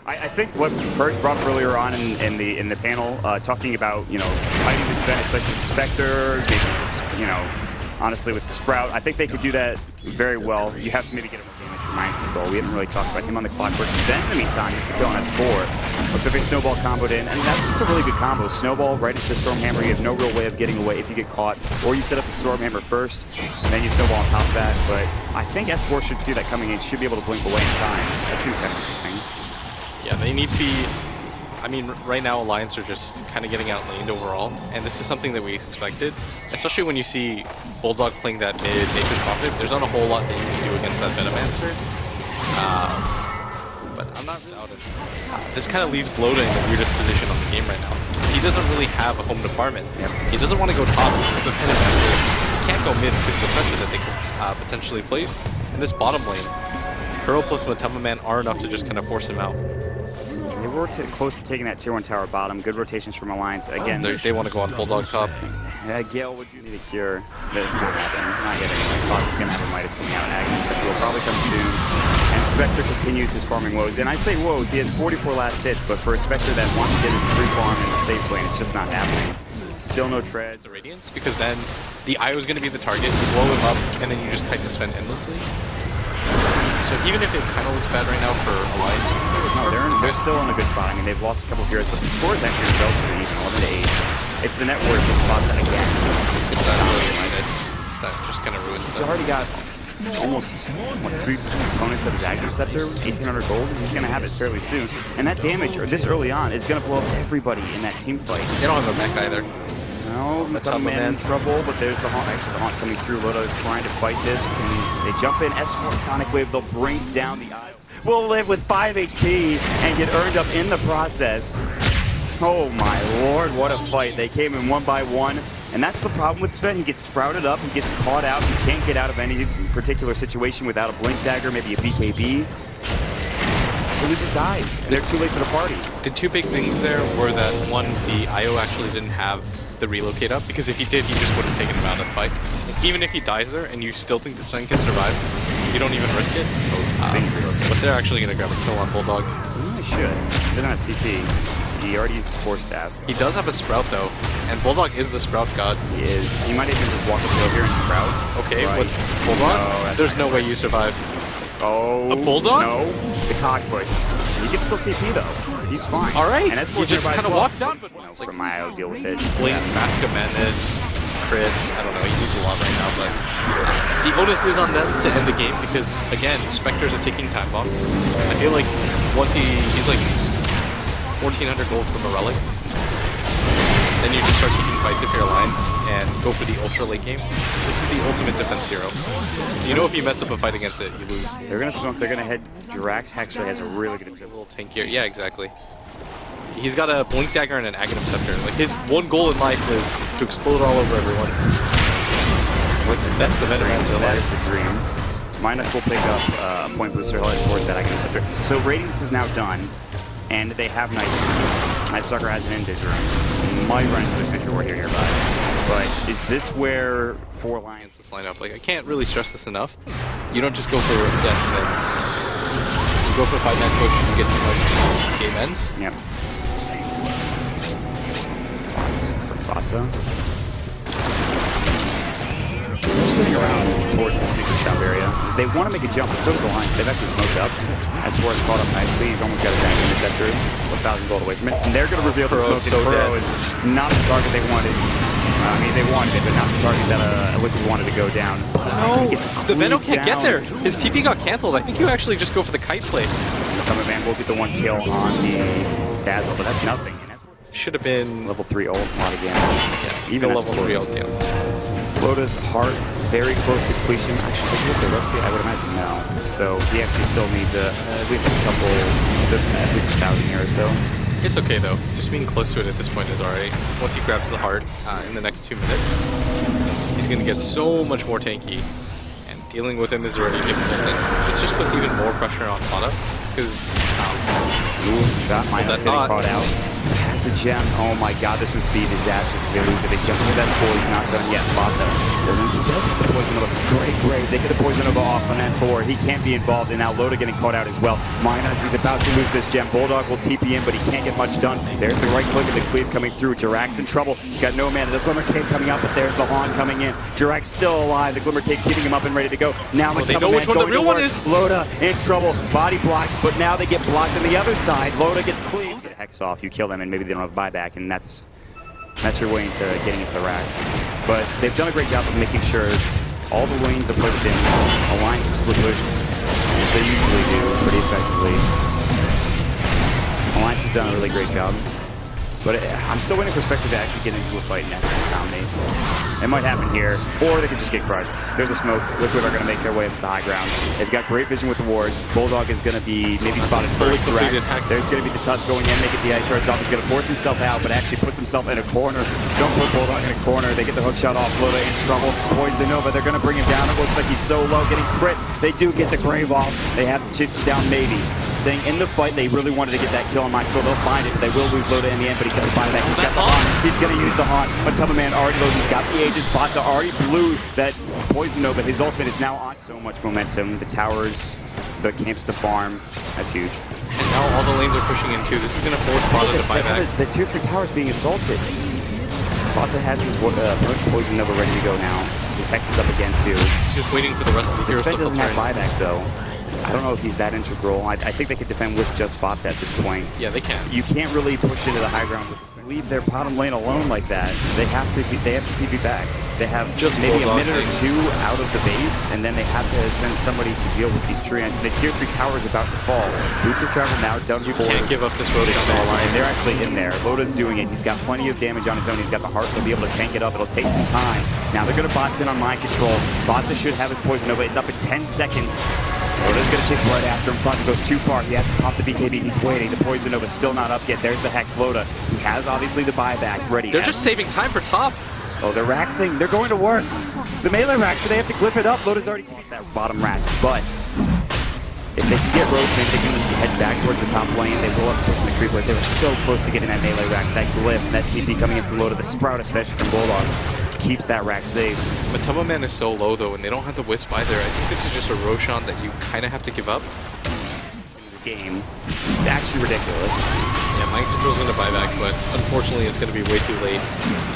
I think what Bert brought up earlier on in the panel, talking about fighting the Sven, especially the Spectre, honestly with the Sprout, I think they could do that very well. You have to maybe get him with damage from mind control. We haven't really talked about him on the Clockwork. Sven, in the meantime, he's the kill on S4. Looks like they Snowball comboed in, and that's just a really good combo. Snowball right into the Stormhammer. You have no real way of getting away if you get caught, or you set up the Stormhammer first, and then you Snowball on top of that. But I think S4 should see that coming in, should be able to blink away in time. That seems kind of interesting. Yeah, they need to be. I mean, right now Alliance are just kind of getting outlaned overall, and this is something that we expected, especially when you see Bulldog playing that mid Nature's Prophet. There's not a whole lot that you can do against that Venomancer. But I'm not doubting. This kind of leaves Loda in the weirdest position on the game right now. He doesn't really have a home department. Yep. He doesn't want to go top with the Venomancer. He can't go mid because of the pressure that they could potentially place. In this bottom lane, Kuro plus Matema Man are enough to just kind of force him out. They were close to taking that tier 1 tower bottom. Good rotations from Alliance. Again, they want to go on Bulldog top. Gale would do the cure, but it's not happening. Not yet anyway. Fox is going to have a Midas coming out in Aghanim, so will probably come soon. And Spectre continues his farming woes. And I say woes, he has 44 last hits, but for a Spectre that wants to get into free farm in the safe lane, it's just not happening. Still no treads. The Radiance, because then the IO is going to be the target, you blow him up, and then you just kite the Sven endlessly. So even if it kind of looks bad right now for Alliance, no, they're still in a good spot. I mean, they've lost a couple of heroes, but the score is actually relatively even, 11-8. It's the net worth that spots out again. It's that really Midas that just kind of ruins He's already got almost, 3 components of his Aghanim Scepter, 1,800 gold. He's going to have it fairly soon. And that damage, or this early on, is going to blow up everybody in that team fight. They don't have a mech either. No, Matema Man in trouble, but there's the Haunt. Actually, the Haunt coming through. Loda trying to fight this, and they jump in. S4 Sonic Wave, they'll bring down the odds. Will live with 5 HP and get earned up in the process. Oh my lord, what a fight. They came in 1 by 1, and that's the problem with Sven. He gets sprouted up, he gets caught out, he can't get out of any particular situation without a Blink Dagger, maybe a BKB. He just dies. They're too late to the party. The 2 big things there were that, one, the IO actually didn't have the relocate up, because if he did, he just would have taken him out of the fight. Even if he dies there and you still think the Sven can survive, you don't even risk it. But they're actually going to grab a kill on Bulldog. They should. They don't have TP. He already uses Force Staff. He does have a Sprout though, and Bulldog is the Sprout god. He is. He might even just walk up over here and Sprout. Okay, right. What's Bulldog? No, there's no way you survive. Oh. A Bulldog? No. The cock push. He can still TP though. He's fine. Alright. And he just kind of walks down, but for my IO deal with it. Blink, Mask of Madness, crit. I don't know, he needs a lot right now, but the onus is on them to end the game because, again, Spectre's a ticking time bomb. I feel like once he's like 1,400 gold from a relic, then you just start taking fights with your Alliance and go for the ultra late game. This is the ultimate defense hero. You know if you mess up a fight against it, you lose. They're going to smoke, they're going to head. Drax actually has a really good little tank here. Yeah, exactly. He's got a Blink Dagger and an Aghanim Scepter. Like, his one goal in life was to explode all over everyone. That's the Venomancer. That is the dream. Minus will pick up a point booster headed towards that Aghanim Scepter. So Radiance is now done, and they have Nighttime. Night Stalker has an Invis room. Might run into a Sentry War here nearby. But is this where 4 Alliances line up? Like, I can't really stress this enough. You don't just go for death and then you go for 5-man push and get to like game ends. Yep. For Fata. They're sitting around towards the secret shop area. They want to make a jump, but so does Alliance. They've actually smoked up. S4 is caught up nicely. He's almost got a giant interceptor. He's 1,000 gold away from it. And they're going to reveal the smoke. So Kuro is not the target they wanted. I mean, they wanted it, but not the target that Liquid wanted to go down. No, the Veno can't get there. His TP got canceled. I think you actually just go for the kite play. Matema Man will get the 1 kill on the Dazzle, but that's nothing. Should have been level 3 ult, a lot of damage. Yeah, even level 3 ult damage. Loda's heart very close to completion. Actually, does he have the recipe? I would imagine no. So he actually still needs at least a couple, at least 1,000 here or so. It's okay though. Just being close to it at this point is alright. Once he grabs the heart in the next 2 minutes, he's going to get so much more tanky. And dealing with him is already difficult. And this just puts even more pressure on Fata. Because shot, Minus getting caught out. has the gem. Oh my god, this would be disastrous if they lose it. They jump with S4, he's not done yet. Fata he does have the Poison Nova. Great. They get the Poison Nova off on S4. He can't be involved, and now Loda getting caught out as well. Minus, he's about to lose this gem. Bulldog will TP in, but he can't get much done. There's the right click and the cleave coming through. Jirax's in trouble. He's got no mana. The Glimmer Cape coming up, but there's the Han coming in. Jirax still alive. The Glimmer Cape keeping him up and ready to go. Now they know which one the real one is. Loda in trouble. Body blocked, but now they get blocked on the other side. Loda gets cleaved. Get a Hex off, you kill them, and maybe they don't have buyback, and that's your way into getting into the racks. But they've done a great job of making sure all the lanes are pushed in, alliances were pushed, as they usually do, pretty effectively. Alliance have done a really great job. But I'm still waiting for Spectre to actually get into a fight and actually dominate. It might happen here, or they could just get crushed. There's a smoke. Liquid are going to make their way up to the high ground. They've got great vision with the wards. Bulldog is going to be maybe spotted first. There's going to be the Tusk going in, making the ice shards off. He's going to force himself out, but actually puts himself in a corner. Don't put Bulldog in a corner. They get the hook shot off. Loda in trouble. Poison Nova, they're going to bring him down. It looks like he's so low, getting crit. They do get the grave off. They have to chase him down, maybe. Staying in the fight, they really wanted to get that kill on Mike, so they'll find it, but they will lose Loda in the end, but he does find it back. He's got the haunt. He's going to use the haunt, but Tubman already low. He's got the Aegis. Fata already blew that Poison Nova. His ultimate is now on. So much momentum. The towers, the camps to farm. That's huge. And now all the lanes are pushing in too. This is going to force Fata to buy back. The tier 3 towers being assaulted. Fata has his Poison Nova ready to go now. His Hex is up again too. Just waiting for the rest of the heroes to filter. Doesn't have buyback though. I don't know if he's that integral. I think they could defend with just Fata at this point. Yeah, they can. You can't really push into the high ground with this. Leave their bottom lane alone like that. They have to TP back. They have just maybe a minute or two out of the base, and then they have to send somebody to deal with these treants. The tier 3 tower is about to fall. Boots of travel now, done for. You can't give up this road. They're actually in there. Loda's doing it. He's got plenty of damage on his own. He's got the heart to be able to tank it up. It'll take some time. Now they're going to bots in on mind control. Fata should have his Poison Nova. It's up in 10 seconds. Loda's going to chase right after him. Fata goes too far. He has to pop the BKB. He's waiting. The Poison Nova's still not up yet. There's the Hex. Loda. He has obviously the buyback ready. They're just saving time for top. Oh, they're raxing. They're going to work. The melee racks, so they have to glyph it up. Loda's already TP'd that bottom racks, but if they can get Rose, maybe they can head back towards the top lane. They will have to push the creep. They were so close to getting that melee racks. That glyph, that TP coming in from Loda, the Sprout especially from Bulldog, keeps that rack safe. But Tubman is so low though, and they don't have the Wisp either. I think this is just a Roshan that you kind of have to give up. This game, it's actually ridiculous. Yeah, Mind Control's going to buy back, but unfortunately it's going to be way too late.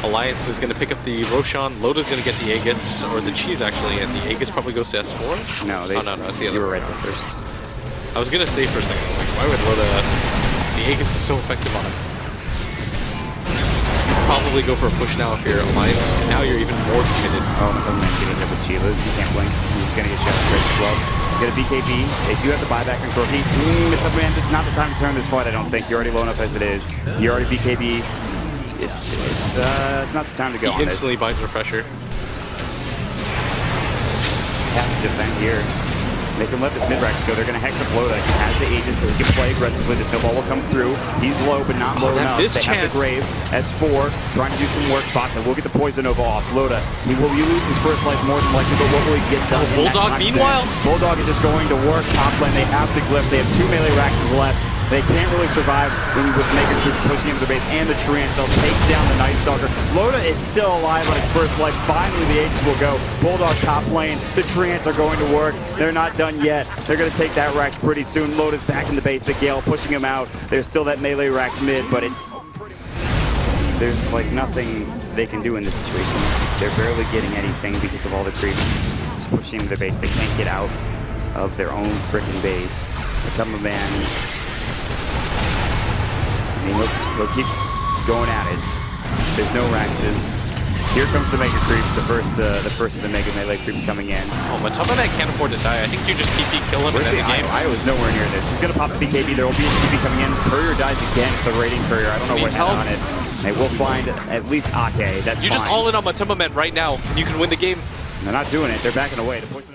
Alliance is going to pick up the Roshan, Loda's going to get the Aegis, or the Cheese actually, and the Aegis probably goes to S4? No, no, it's the other. You were right there first. I was going to say for a second, like, why would Loda... The Aegis is so effective on him. Probably go for a push now if you're Alliance, and now you're even more committed. Oh, Tubman's getting hit with Sheilas. He can't blink. He's going to get shot straight as well. He's got a BKB. They do have the buyback on Corky. Tubman, this is not the time to turn this fight, I don't think. You're already low enough as it is. You already BKB. It's not the time to go on this. He instantly buys refresher. Have to defend here. They can let this mid-rax go. They're going to Hex up Loda. He has the Aegis, so he can play aggressively. The snowball will come through. He's low, but not low enough. They have the Grave. S4, trying to do some work. Fata will get the Poison Nova off. Loda, he will lose his first life more than likely, but what will he get done? Bulldog, meanwhile? Bulldog is just going to work top lane. They have the glyph. They have 2 melee raxes left. They can't really survive with Mega Creeps pushing into the base and the Treant. They'll take down the Night Stalker. Loda is still alive on his first life. Finally, the Aegis will go. Bulldog top lane. The Treants are going to work. They're not done yet. They're going to take that Rax pretty soon. Loda's back in the base. The Gale pushing him out. There's still that melee Rax mid, but there's like nothing they can do in this situation. They're barely getting anything because of all the creeps just pushing into their base. They can't get out of their own freaking base. Tubman, I mean, they'll keep going at it. There's no Raxes. Here comes the Mega Creeps, the first of the Mega Melee Creeps coming in. Oh, but Tubman can't afford to die. I think you just TP kill him and then the game. I was nowhere near this. He's going to pop the BKB. There will be a TP coming in. Courier dies again for the Raiding Courier. I don't know what happened on it. They will find at least Ake. That's fine. You just all in on Tubman right now, and you can win the game. They're not doing it. They're backing away. The Poison